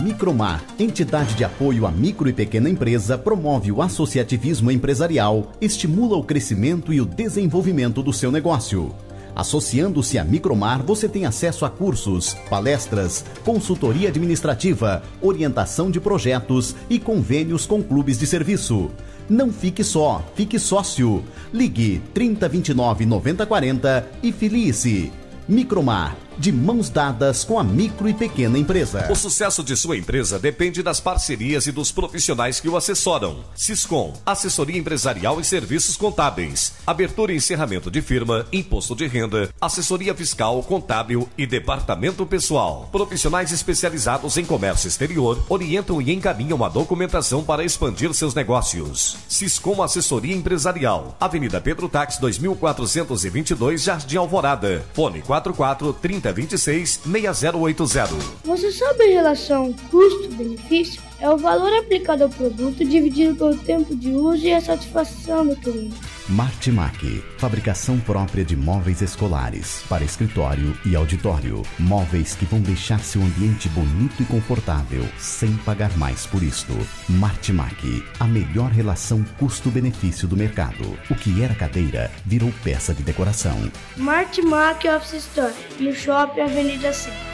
Micromar, entidade de apoio à micro e pequena empresa, promove o associativismo empresarial, estimula o crescimento e o desenvolvimento do seu negócio. Associando-se à Micromar, você tem acesso a cursos, palestras, consultoria administrativa, orientação de projetos e convênios com clubes de serviço. Não fique só, fique sócio. Ligue 3029 9040 e filie-se. Micromar, de mãos dadas com a micro e pequena empresa. O sucesso de sua empresa depende das parcerias e dos profissionais que o assessoram. Siscom, assessoria empresarial e serviços contábeis, abertura e encerramento de firma, imposto de renda, assessoria fiscal, contábil e departamento pessoal. Profissionais especializados em comércio exterior orientam e encaminham a documentação para expandir seus negócios. Siscom Assessoria Empresarial, Avenida Pedro Tax 2422, Jardim Alvorada. Fone 44 3026 6080. Você sabe a relação custo-benefício? É o valor aplicado ao produto dividido pelo tempo de uso e a satisfação do cliente. Martimac, fabricação própria de móveis escolares para escritório e auditório. Móveis que vão deixar seu ambiente bonito e confortável, sem pagar mais por isto. Martimac, a melhor relação custo-benefício do mercado. O que era cadeira, virou peça de decoração. Martimac Office Store, no Shopping Avenida Centro.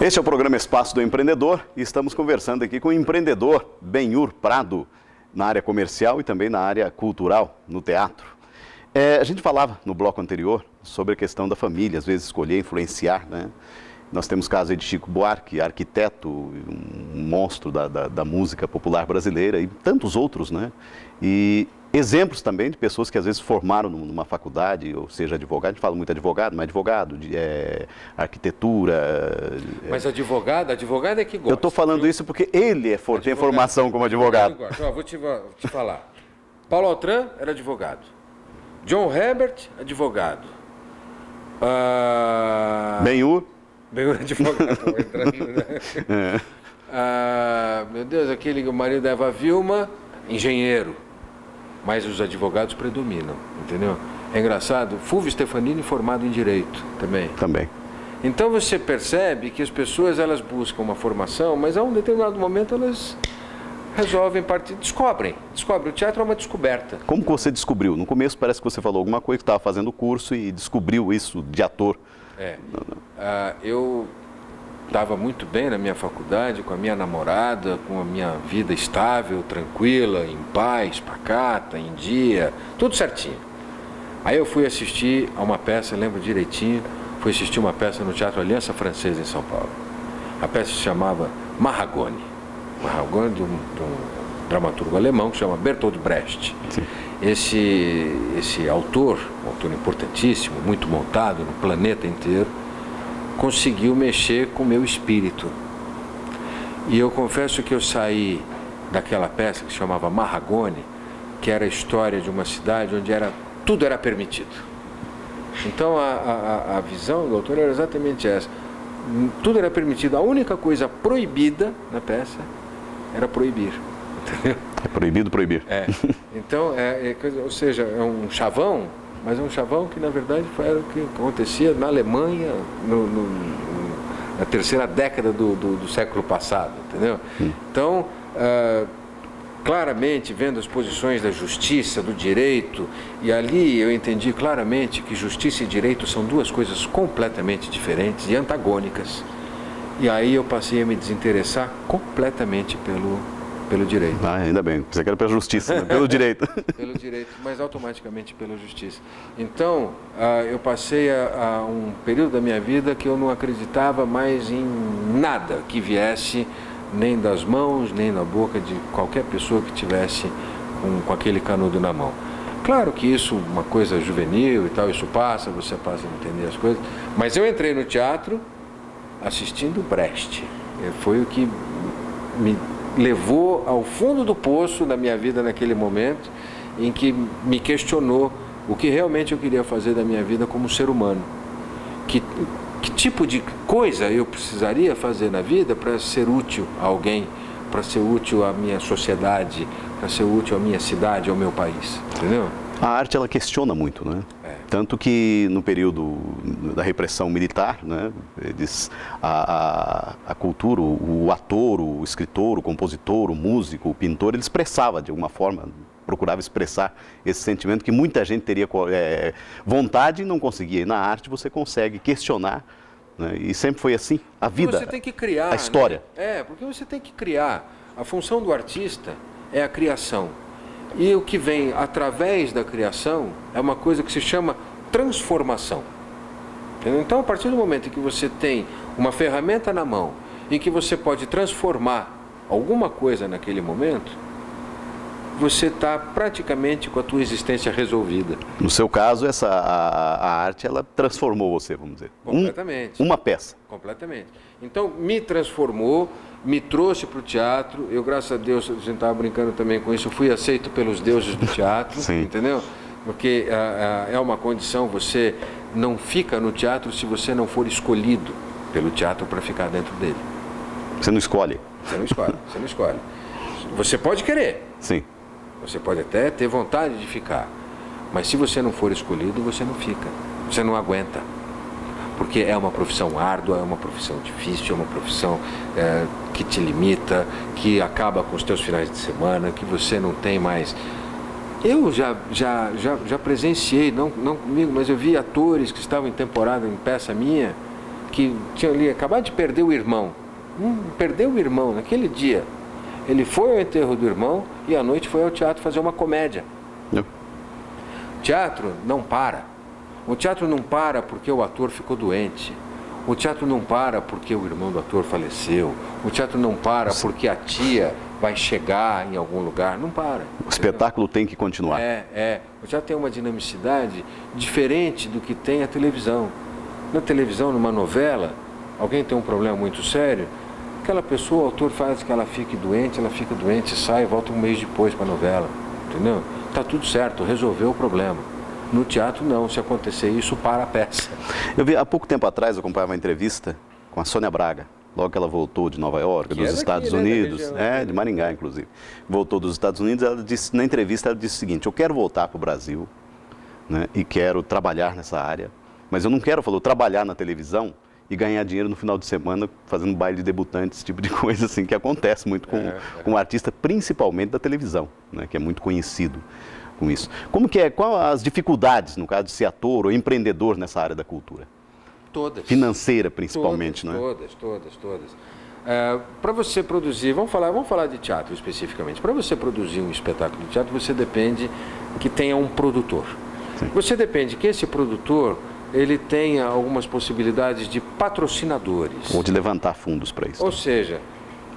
Este é o programa Espaço do Empreendedor e estamos conversando aqui com o empreendedor Benhur Prado, na área comercial e também na área cultural, no teatro. A gente falava no bloco anterior sobre a questão da família, às vezes escolher, influenciar, né? Nós temos caso aí de Chico Buarque, arquiteto, um monstro da música popular brasileira e tantos outros, né? E exemplos também de pessoas que às vezes formaram numa faculdade, ou seja, advogado, a gente fala muito advogado, mas advogado, arquitetura... Mas advogado é que gosta. Eu estou falando isso porque ele tem formação como advogado. Vou te falar. Paulo Altran era advogado. John Herbert, advogado. Benhur advogado. Meu Deus, o marido da Eva Vilma, engenheiro. Mas os advogados predominam, entendeu? É engraçado, Fulvio Stefanini formado em Direito também. Então você percebe que as pessoas elas buscam uma formação, mas a um determinado momento elas resolvem partir, descobrem. O teatro é uma descoberta. Como que você descobriu? No começo parece que você falou alguma coisa que estava fazendo o curso e descobriu isso de ator. Eu estava muito bem na minha faculdade, com a minha namorada, com a minha vida estável, tranquila, em paz, pacata, em dia, tudo certinho. Aí eu fui assistir a uma peça, lembro direitinho, fui assistir uma peça no Teatro Aliança Francesa em São Paulo. A peça se chamava Mahagoni. Mahagoni de um dramaturgo alemão que se chama Bertolt Brecht. Sim. Esse autor, um autor importantíssimo, muito montado no planeta inteiro, conseguiu mexer com o meu espírito. E eu confesso que eu saí daquela peça que se chamava Mahagoni, que era a história de uma cidade onde tudo era permitido. Então a visão do autor era exatamente essa. Tudo era permitido. A única coisa proibida na peça era proibir. Entendeu? É proibido proibir. Então, ou seja, é um chavão, mas é um chavão que, na verdade, era o que acontecia na Alemanha na terceira década do século passado, entendeu? Então, claramente, vendo as posições da justiça, do direito, e ali eu entendi claramente que justiça e direito são duas coisas completamente diferentes e antagônicas. E aí eu passei a me desinteressar completamente pelo direito. Ainda bem, você quer pela justiça, né? Pelo direito. Pelo direito, mas automaticamente pela justiça. Então, eu passei a um período da minha vida que eu não acreditava mais em nada que viesse, nem das mãos, nem na boca de qualquer pessoa que tivesse com aquele canudo na mão. Claro que isso, uma coisa juvenil e tal, isso passa, você passa a entender as coisas, mas eu entrei no teatro assistindo Brecht. Foi o que me levou ao fundo do poço da minha vida naquele momento, em que me questionou o que realmente eu queria fazer da minha vida como ser humano. Que tipo de coisa eu precisaria fazer na vida para ser útil a alguém, para ser útil à minha sociedade, para ser útil à minha cidade, ao meu país, entendeu? A arte, ela questiona muito, né? Tanto que no período da repressão militar, né, a cultura, o ator, o escritor, o compositor, o músico, o pintor, ele expressava de alguma forma, procurava expressar esse sentimento que muita gente teria vontade e não conseguia. E na arte você consegue questionar, né, e sempre foi assim, a vida, você tem que criar, a história. Né? Porque você tem que criar. A função do artista é a criação. E o que vem através da criação é uma coisa que se chama transformação. Entendeu? Então, a partir do momento em que você tem uma ferramenta na mão, em que você pode transformar alguma coisa naquele momento, você está praticamente com a tua existência resolvida. No seu caso, a arte, ela transformou você, vamos dizer. Completamente. Uma peça. Completamente. Então, me transformou, me trouxe para o teatro. Eu, graças a Deus, a gente estava brincando também com isso, eu fui aceito pelos deuses do teatro, entendeu? Porque é uma condição, você não fica no teatro se você não for escolhido pelo teatro para ficar dentro dele. Você não escolhe? Você não escolhe, você não escolhe. Você pode querer. Sim. Você pode até ter vontade de ficar. Mas se você não for escolhido, você não fica. Você não aguenta. Porque é uma profissão árdua, é uma profissão difícil, é uma profissão que te limita, que acaba com os teus finais de semana, que você não tem mais... Eu já presenciei, não comigo, mas eu vi atores que estavam em temporada, em peça minha, que tinham ali acabado de perder o irmão. Perdeu o irmão naquele dia. Ele foi ao enterro do irmão e à noite foi ao teatro fazer uma comédia. O teatro não para. O teatro não para porque o ator ficou doente. O teatro não para porque o irmão do ator faleceu. O teatro não para porque a tia vai chegar em algum lugar. Não para. O espetáculo tem que continuar. O teatro tem uma dinamicidade diferente do que tem a televisão. Na televisão, numa novela, alguém tem um problema muito sério, aquela pessoa, o autor faz que ela fique doente, ela fica doente, sai e volta um mês depois para a novela. Entendeu? Tá tudo certo, resolveu o problema. No teatro não, se acontecer isso, para a peça. Eu vi, há pouco tempo atrás, eu acompanhava uma entrevista com a Sônia Braga, logo que ela voltou de Nova York, dos Estados Unidos, de Maringá, inclusive. Voltou dos Estados Unidos, ela disse, na entrevista ela disse o seguinte: eu quero voltar para o Brasil, né, e quero trabalhar nessa área, mas eu não quero, falou, trabalhar na televisão e ganhar dinheiro no final de semana fazendo baile de debutantes, esse tipo de coisa assim, que acontece muito com o artista, principalmente da televisão, né, que é muito conhecido com isso. Como que é, qual as dificuldades, no caso de ser ator ou empreendedor nessa área da cultura? Todas. Financeira, principalmente, todas, não é? Todas. Para você produzir, vamos falar de teatro especificamente. Para você produzir um espetáculo de teatro, você depende que tenha um produtor. Sim. Você depende que esse produtor ele tenha algumas possibilidades de patrocinadores. Ou de levantar fundos para isso. Ou seja,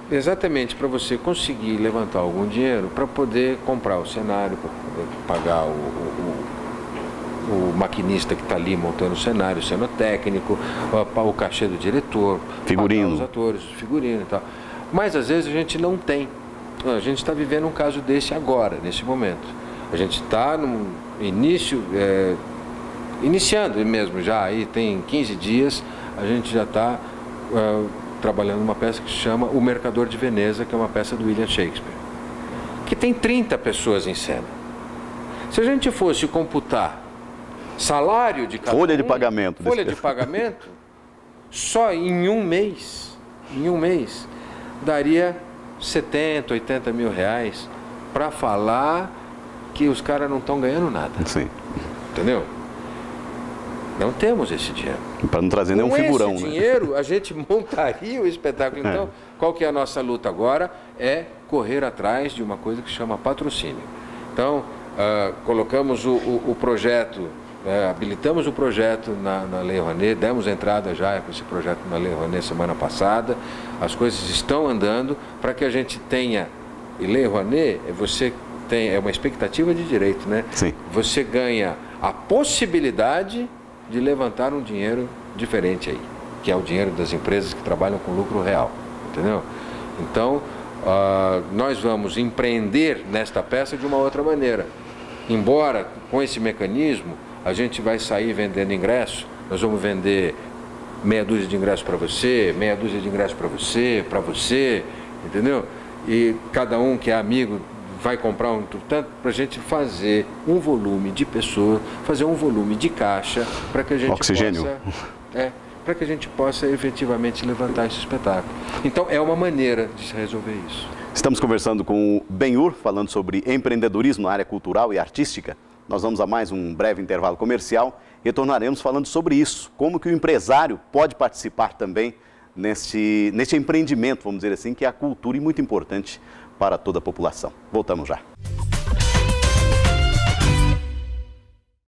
exatamente para você conseguir levantar algum dinheiro para poder comprar o cenário, para poder pagar o maquinista que está ali montando o cenário, o cenotécnico, o cachê do diretor, figurino, pagar os atores, o figurino e tal. Mas às vezes a gente não tem. A gente está vivendo um caso desse agora, nesse momento. A gente está no início, iniciando mesmo já, aí tem 15 dias, a gente já está trabalhando uma peça que se chama O Mercador de Veneza, que é uma peça do William Shakespeare, que tem 30 pessoas em cena. Se a gente fosse computar salário de cada folha de pagamento, só em um mês, daria 70, 80 mil reais para falar que os caras não estão ganhando nada. Sim. Entendeu? Não temos esse dinheiro. Para não trazer nenhum figurão, esse dinheiro, a gente montaria o espetáculo. Então, qual que é a nossa luta agora? É correr atrás de uma coisa que se chama patrocínio. Então, colocamos o projeto, habilitamos o projeto na Lei Rouanet, demos entrada já com esse projeto na Lei Rouanet semana passada. As coisas estão andando para que a gente tenha... E Lei Rouanet, é uma expectativa de direito, né? Sim. Você ganha a possibilidade de levantar um dinheiro diferente aí, que é o dinheiro das empresas que trabalham com lucro real, entendeu? Então, nós vamos empreender nesta peça de uma outra maneira. Embora com esse mecanismo a gente vai sair vendendo ingressos, nós vamos vender meia dúzia de ingressos para você, meia dúzia de ingressos para você, entendeu? E cada um que é amigo vai comprar um tanto para a gente fazer um volume de pessoas, fazer um volume de caixa para que a gente para que a gente possa efetivamente levantar esse espetáculo. Então é uma maneira de se resolver isso. Estamos conversando com o Benhur, falando sobre empreendedorismo na área cultural e artística. Nós vamos a mais um breve intervalo comercial e retornaremos falando sobre isso, como que o empresário pode participar também neste empreendimento, vamos dizer assim, que é a cultura e muito importante para toda a população. Voltamos já.